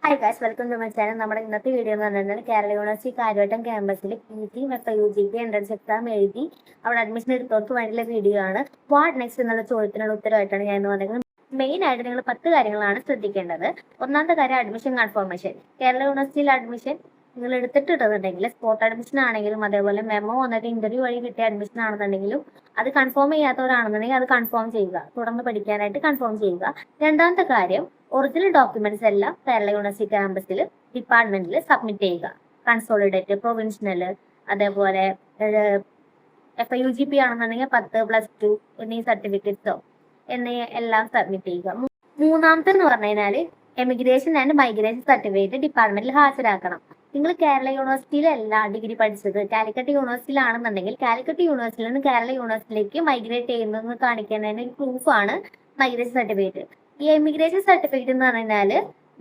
Hi guys, welcome to my channel. നമ്മുടെ ഇന്നത്തെ video എന്ന് പറഞ്ഞാൽ കേരള യൂണിവേഴ്സിറ്റി കാര്യവട്ടം ക്യാമ്പസിൽ PT FIUGP എൻട്രൻസ് എക്സാം എഴുതി അവിടെ അഡ്മിഷൻ എടുത്തവർക്ക് വേണ്ടിയുള്ള വീഡിയോ ആണ്. വാട്ട് നെക്സ്റ്റ് എന്നുള്ള ചോദ്യത്തിനുള്ള ഉത്തരവായിട്ടാണ് ഞാൻ പറഞ്ഞത്. മെയിൻ ആയിട്ട് നിങ്ങൾ 10 കാര്യങ്ങളാണ് ശ്രദ്ധിക്കേണ്ടത്. ഒന്നാമത്തെ കാര്യം അഡ്മിഷൻ കൺഫർമേഷൻ. കേരള യൂണിവേഴ്സിറ്റിയിൽ അഡ്മിഷൻ നിങ്ങൾ എടുത്തിട്ടുണ്ടെങ്കിൽ സ്പോട്ട് അഡ്മിഷൻ ആണെങ്കിലും അതേപോലെ മെമ്മോ വന്നിട്ട് ഇന്റർവ്യൂ വഴി കിട്ടിയ അഡ്മിഷൻ ആണെന്നുണ്ടെങ്കിലും അത് കൺഫേം ചെയ്യാത്തവരാണെന്നുണ്ടെങ്കിൽ അത് കൺഫേം ചെയ്യുക, തുടർന്ന് പഠിക്കാനായിട്ട് കൺഫേം ചെയ്യുക. രണ്ടാമത്തെ കാര്യം, ഒറിജിനൽ ഡോക്യുമെന്റ്സ് എല്ലാം കേരള യൂണിവേഴ്സിറ്റി ക്യാമ്പസിൽ ഡിപ്പാർട്ട്മെന്റിൽ സബ്മിറ്റ് ചെയ്യുക. കൺസോളിഡേറ്റ്, പ്രൊവിൻഷണൽ, അതേപോലെ FIUGP ആണെന്നുണ്ടെങ്കിൽ 10+2 എന്നീ സർട്ടിഫിക്കറ്റ്സോ എന്നീ എല്ലാം സബ്മിറ്റ് ചെയ്യുക. മൂന്നാമത്തെ എന്ന് പറഞ്ഞു കഴിഞ്ഞാൽ എമിഗ്രേഷൻ ആൻഡ് മൈഗ്രേഷൻ സർട്ടിഫിക്കറ്റ് ഡിപ്പാർട്ട്മെന്റിൽ ഹാജരാക്കണം. നിങ്ങൾ കേരള യൂണിവേഴ്സിറ്റിയിലല്ല ഡിഗ്രി പഠിച്ചത്, കാലിക്കറ്റ് യൂണിവേഴ്സിറ്റിയിലാണെന്നുണ്ടെങ്കിൽ കാലിക്കറ്റ് യൂണിവേഴ്സിറ്റിയിൽ നിന്ന് കേരള യൂണിവേഴ്സിറ്റിയിലേക്ക് മൈഗ്രേറ്റ് ചെയ്യുന്നതെന്ന് കാണിക്കുന്നതിന് ഒരു പ്രൂഫാണ് മൈഗ്രേഷൻ സർട്ടിഫിക്കറ്റ്. ഈ എമിഗ്രേഷൻ സർട്ടിഫിക്കറ്റ് എന്ന് പറഞ്ഞാൽ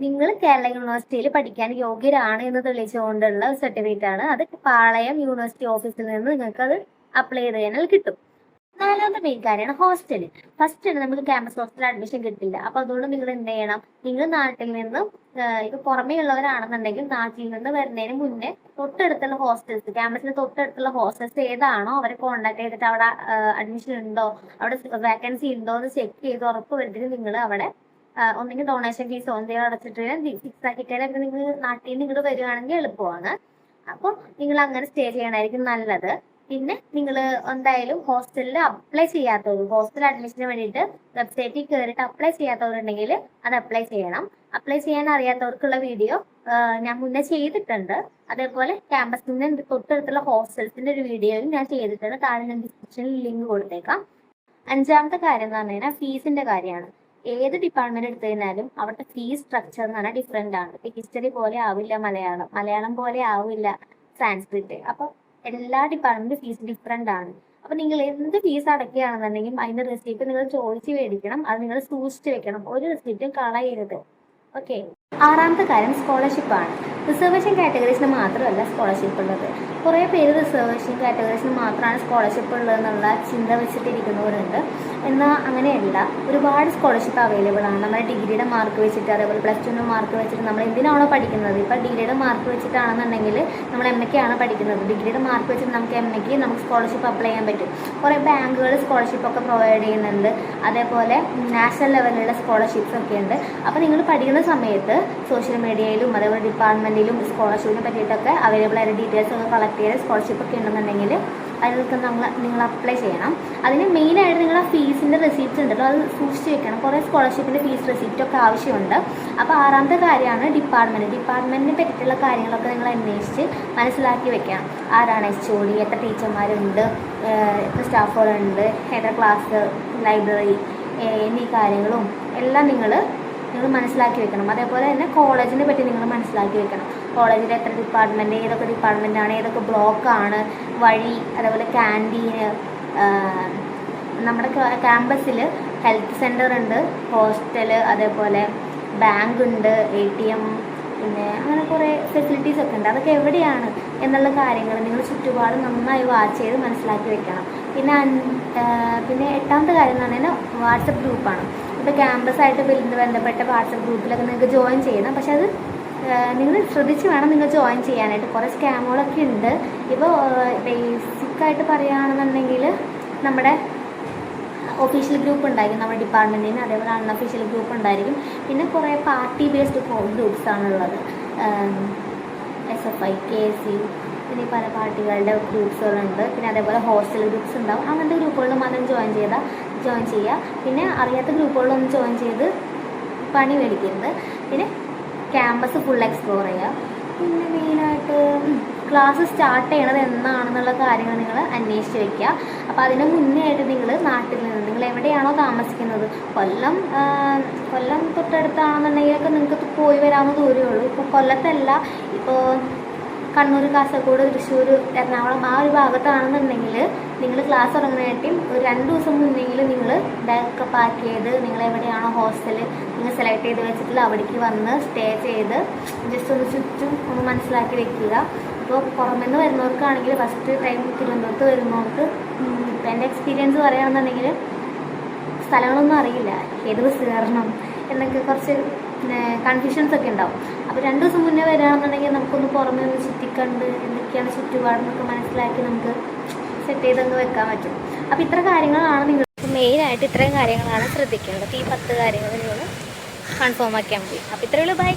നിങ്ങൾ കേരള യൂണിവേഴ്സിറ്റിയിൽ പഠിക്കാൻ യോഗ്യരാണ് എന്ന് തെളിയിച്ചുകൊണ്ടുള്ള സർട്ടിഫിക്കറ്റ് ആണ്. അത് പാളയം യൂണിവേഴ്സിറ്റി ഓഫീസിൽ നിന്ന് നിങ്ങൾക്ക് അത് അപ്ലൈ ചെയ്ത് കഴിഞ്ഞാൽ കിട്ടും. നാലാമത്തെ മെയിൻ കാര്യമാണ് ഹോസ്റ്റൽ. ഫസ്റ്റ് നമുക്ക് ക്യാമ്പസ് ഹോസ്റ്റൽ അഡ്മിഷൻ കിട്ടില്ല. അപ്പൊ അതുകൊണ്ട് നിങ്ങൾ എന്ത് ചെയ്യണം, നിങ്ങൾ നാട്ടിൽ നിന്നും ഇപ്പൊ പുറമേ ഉള്ളവരാണെന്നുണ്ടെങ്കിൽ നാട്ടിൽ നിന്ന് വരുന്നതിന് മുന്നേ തൊട്ടടുത്തുള്ള ഹോസ്റ്റൽസ്, ക്യാമ്പസിന് തൊട്ടടുത്തുള്ള ഹോസ്റ്റൽസ് ഏതാണോ അവരെ കോൺടാക്ട് ചെയ്തിട്ട് അവിടെ അഡ്മിഷൻ ഉണ്ടോ, അവിടെ വേക്കൻസി ഉണ്ടോ എന്ന് ചെക്ക് ചെയ്ത് ഉറപ്പ് വരുത്തിട്ട് നിങ്ങൾ അവിടെ ഒന്നെങ്കിൽ ഡൊണേഷൻ ഫീസോ എന്തെങ്കിലും അടച്ചിട്ട് ഫിക്സ് ആക്കിയിട്ടൊക്കെ നിങ്ങൾ നാട്ടിൽ നിന്ന് ഇങ്ങോട്ട് വരികയാണെങ്കിൽ എളുപ്പമാണ്. അപ്പോൾ നിങ്ങൾ അങ്ങനെ സ്റ്റേ ചെയ്യണമായിരിക്കും നല്ലത്. പിന്നെ നിങ്ങൾ എന്തായാലും ഹോസ്റ്റലിൽ അപ്ലൈ ചെയ്യാത്തവർ, ഹോസ്റ്റൽ അഡ്മിഷന് വേണ്ടിയിട്ട് വെബ്സൈറ്റിൽ കയറിയിട്ട് അപ്ലൈ ചെയ്യാത്തവരുണ്ടെങ്കിൽ അത് അപ്ലൈ ചെയ്യണം. അപ്ലൈ ചെയ്യാൻ അറിയാത്തവർക്കുള്ള വീഡിയോ ഞാൻ മുന്നേ ചെയ്തിട്ടുണ്ട്. അതേപോലെ ക്യാമ്പസിന്റെ തൊട്ടടുത്തുള്ള ഹോസ്റ്റൽസിന്റെ ഒരു വീഡിയോയും ഞാൻ ചെയ്തിട്ടുണ്ട്. താഴെ ഞാൻ ഡിസ്ക്രിപ്ഷനിൽ ലിങ്ക് കൊടുത്തേക്കാം. അഞ്ചാമത്തെ കാര്യം എന്ന് പറഞ്ഞു കഴിഞ്ഞാൽ ഫീസിന്റെ കാര്യമാണ്. ഏത് ഡിപ്പാർട്ട്മെന്റ് എടുത്തു കഴിഞ്ഞാലും അവിടുത്തെ ഫീസ് സ്ട്രക്ചർ എന്ന് പറഞ്ഞാൽ ഡിഫറെന്റ് ആണ്. ഇപ്പൊ ഹിസ്റ്ററി പോലെ ആവില്ല മലയാളം, മലയാളം പോലെ ആവില്ല സാൻസ്ക്രിറ്റ്. അപ്പൊ എല്ലാ ഡിപ്പാർട്ട്മെന്റും ഫീസ് ഡിഫറെന്റ് ആണ്. അപ്പൊ നിങ്ങൾ എന്ത് ഫീസ് അടയ്ക്കുകയാണെന്നുണ്ടെങ്കിലും അതിന്റെ റെസിപ്റ്റ് നിങ്ങൾ ചോദിച്ച് മേടിക്കണം. അത് നിങ്ങൾ സൂക്ഷിച്ച് വെക്കണം. ഒരു റെസിപ്റ്റും കളയരുത്. ഓക്കെ. ആറാമത്തെ കാര്യം സ്കോളർഷിപ്പ് ആണ്. റിസർവേഷൻ കാറ്റഗറീസിന് മാത്രമല്ല സ്കോളർഷിപ്പ് ഉള്ളത്. കുറേ പേര് റിസർവേഷൻ കാറ്റഗറീസിന് മാത്രമാണ് സ്കോളർഷിപ്പ് ഉള്ളതെന്നുള്ള ചിന്ത വെച്ചിട്ടിരിക്കുന്നവരുണ്ട്. എന്നാൽ അങ്ങനെയല്ല, ഒരുപാട് സ്കോളർഷിപ്പ് അവൈലബിൾ ആണ്. നമ്മുടെ ഡിഗ്രിയുടെ മാർക്ക് വെച്ചിട്ട്, അതേപോലെ +2 മാർക്ക് വെച്ചിട്ട് നമ്മൾ എന്തിനാണോ പഠിക്കുന്നത്. ഇപ്പം ഡിഗ്രിയുടെ മാർക്ക് വെച്ചിട്ടാണെന്നുണ്ടെങ്കിൽ നമ്മൾ MA ആണ് പഠിക്കുന്നത്. ഡിഗ്രിയുടെ മാർക്ക് വെച്ചിട്ട് നമുക്ക് MA നമുക്ക് സ്കോളർഷിപ്പ് അപ്ലൈ ചെയ്യാൻ പറ്റും. കുറേ ബാങ്കുകൾ സ്കോളർഷിപ്പ് ഒക്കെ പ്രൊവൈഡ് ചെയ്യുന്നുണ്ട്. അതേപോലെ നാഷണൽ ലെവലിലുള്ള സ്കോളർഷിപ്സ് ഒക്കെ ഉണ്ട്. അപ്പോൾ നിങ്ങൾ പഠിക്കുന്ന സമയത്ത് സോഷ്യൽ മീഡിയയിലും അതേപോലെ ഡിപ്പാർട്ട്മെന്റിലും സ്കോളർഷിപ്പിനെ പറ്റിയിട്ടൊക്കെ അവൈലബിൾ ആയ ഡീറ്റെയിൽസ് ഒക്കെ കളക്ട് ചെയ്ത് സ്കോളർഷിപ്പ് ഒക്കെ ഉണ്ടെന്നുണ്ടെങ്കിൽ അതിനൊക്കെ നിങ്ങൾ അപ്ലൈ ചെയ്യണം. അതിന് മെയിനായിട്ട് നിങ്ങൾ ആ ഫീസിൻ്റെ റെസിപ്റ്റ് ഉണ്ടല്ലോ അത് സൂക്ഷിച്ച് വെക്കണം. കുറേ സ്കോളർഷിപ്പിൻ്റെ ഫീസ് റെസിപ്റ്റ് ഒക്കെ ആവശ്യമുണ്ട്. അപ്പോൾ ആറാമത്തെ കാര്യമാണ് ഡിപ്പാർട്ട്മെന്റിനെ പറ്റിയിട്ടുള്ള കാര്യങ്ങളൊക്കെ നിങ്ങൾ അന്വേഷിച്ച് മനസ്സിലാക്കി വെക്കണം. ആരാണ് HOD, എത്ര ടീച്ചർമാരുണ്ട്, എത്ര സ്റ്റാഫുകളുണ്ട്, എത്ര ക്ലാസ്, ലൈബ്രറി എന്നീ കാര്യങ്ങളും എല്ലാം നിങ്ങൾ മനസ്സിലാക്കി വെക്കണം. അതേപോലെ തന്നെ കോളേജിനെ പറ്റി നിങ്ങൾ മനസ്സിലാക്കി വെക്കണം. കോളേജിൽ എത്ര ഡിപ്പാർട്ട്മെൻറ്റ്, ഏതൊക്കെ ഡിപ്പാർട്ട്മെൻറ്റാണ്, ഏതൊക്കെ ബ്ലോക്കാണ്, വഴി, അതേപോലെ ക്യാൻറ്റീന്, നമ്മുടെ ക്യാമ്പസിൽ ഹെൽത്ത് സെൻ്റർ ഉണ്ട്, ഹോസ്റ്റല്, അതേപോലെ ബാങ്ക് ഉണ്ട്, ATM, പിന്നെ അങ്ങനെ കുറേ ഫെസിലിറ്റീസ് ഒക്കെ ഉണ്ട്. അതൊക്കെ എവിടെയാണ് എന്നുള്ള കാര്യങ്ങൾ നിങ്ങൾ ചുറ്റുപാട് നന്നായി വാച്ച് ചെയ്ത് മനസ്സിലാക്കി വെക്കണം. പിന്നെ എട്ടാമത്തെ കാര്യം എന്ന് പറഞ്ഞാൽ വാട്സപ്പ് ഗ്രൂപ്പാണ്. ഇപ്പോൾ ക്യാമ്പസായിട്ട് ബന്ധപ്പെട്ട വാട്സപ്പ് ഗ്രൂപ്പിലൊക്കെ നിങ്ങൾക്ക് ജോയിൻ ചെയ്യണം. പക്ഷെ അത് നിങ്ങൾ ശ്രദ്ധിച്ച് വേണം നിങ്ങൾ ജോയിൻ ചെയ്യാനായിട്ട്. കുറേ സ്കാമുകളൊക്കെ ഉണ്ട്. ഇപ്പോൾ ബേസിക്കായിട്ട് പറയുകയാണെന്നുണ്ടെങ്കിൽ നമ്മുടെ ഒഫീഷ്യൽ ഗ്രൂപ്പ് ഉണ്ടായിരിക്കും നമ്മുടെ ഡിപ്പാർട്ട്മെൻറ്റിന്, അതേപോലെ അൺഒഫീഷ്യൽ ഗ്രൂപ്പ് ഉണ്ടായിരിക്കും. പിന്നെ കുറേ പാർട്ടി ബേസ്ഡ് ഗ്രൂപ്പ്സാണുള്ളത്. SFI, KSC, പിന്നെ പല പാർട്ടികളുടെ ഗ്രൂപ്പ്സുകളുണ്ട്. പിന്നെ അതേപോലെ ഹോസ്റ്റൽ ഗ്രൂപ്പ്സ് ഉണ്ടാവും. അങ്ങനത്തെ ഗ്രൂപ്പുകളിൽ മാത്രം ജോയിൻ ചെയ്യുക. പിന്നെ അറിയാത്ത ഗ്രൂപ്പുകളിലൊന്നും ജോയിൻ ചെയ്ത് പണി മേടിക്കരുത്. പിന്നെ ക്യാമ്പസ് ഫുൾ എക്സ്പ്ലോർ ചെയ്യുക. പിന്നെ മെയിനായിട്ട് ക്ലാസ് സ്റ്റാർട്ട് ചെയ്യണത് എന്നാണെന്നുള്ള കാര്യങ്ങൾ നിങ്ങൾ അന്വേഷിച്ച് വയ്ക്കുക. അപ്പോൾ അതിന് മുന്നേ ആയിട്ട് നിങ്ങൾ നാട്ടിൽ നിന്ന് നിങ്ങൾ എവിടെയാണോ താമസിക്കുന്നത്, കൊല്ലം തൊട്ടടുത്താണെന്നുണ്ടെങ്കിലൊക്കെ നിങ്ങൾക്ക് പോയി വരാവുന്ന ദൂരമേ ഉള്ളൂ. ഇപ്പോൾ കൊല്ലത്തല്ല, ഇപ്പോൾ കണ്ണൂർ, കാസർഗോഡ്, തൃശ്ശൂർ, എറണാകുളം ആ ഒരു ഭാഗത്താണെന്നുണ്ടെങ്കിൽ നിങ്ങൾ ക്ലാസ് തുടങ്ങുന്നതായിട്ടും ഒരു 2 ദിവസം മുന്നെങ്കിൽ നിങ്ങൾ ബാഗൊക്കെ പാക്ക് ചെയ്ത് നിങ്ങൾ എവിടെയാണോ ഹോസ്റ്റൽ നിങ്ങൾ സെലക്ട് ചെയ്ത് വെച്ചിട്ടില്ല അവിടേക്ക് വന്ന് സ്റ്റേ ചെയ്ത് ജസ്റ്റ് ഒന്ന് ചുറ്റും ഒന്ന് മനസ്സിലാക്കി വെക്കുക. ഇപ്പോൾ പുറമെന്ന് വരുന്നവർക്കാണെങ്കിൽ ഫസ്റ്റ് ടൈം തിരുവനന്തപുരത്ത് വരുന്നവർക്ക് എൻ്റെ എക്സ്പീരിയൻസ് പറയുകയാണെന്നുണ്ടെങ്കിൽ സ്ഥലങ്ങളൊന്നും അറിയില്ല, ഏത് ബസ് കയറണം, എന്നൊക്കെ കുറച്ച് കൺഫ്യൂഷൻസ് ഒക്കെ ഉണ്ടാവും. അപ്പോൾ 2 ദിവസം മുന്നേ വരികയാണെന്നുണ്ടെങ്കിൽ നമുക്കൊന്ന് പുറമേ ഒന്ന് ചുറ്റിക്കണ്ട് എന്തൊക്കെയാണ് ചുറ്റുപാടെന്നൊക്കെ മനസ്സിലാക്കി നമുക്ക് സെറ്റ് ചെയ്തങ്ങ് വെക്കാൻ പറ്റും. അപ്പോൾ ഇത്ര കാര്യങ്ങളാണ് നിങ്ങൾ മെയിനായിട്ട് ഇത്രയും കാര്യങ്ങളാണ് ശ്രദ്ധിക്കേണ്ടത്. അപ്പോൾ ഈ 10 കാര്യങ്ങൾ നിങ്ങൾ കൺഫേം ആക്കിയാൽ മതി. അപ്പോൾ ഇത്രയേ ഉള്ളൂ. ബൈ.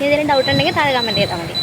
എന്തെങ്കിലും ഡൗട്ട് ഉണ്ടെങ്കിൽ താഴെ കമൻറ്റ് ചെയ്താൽ മതി.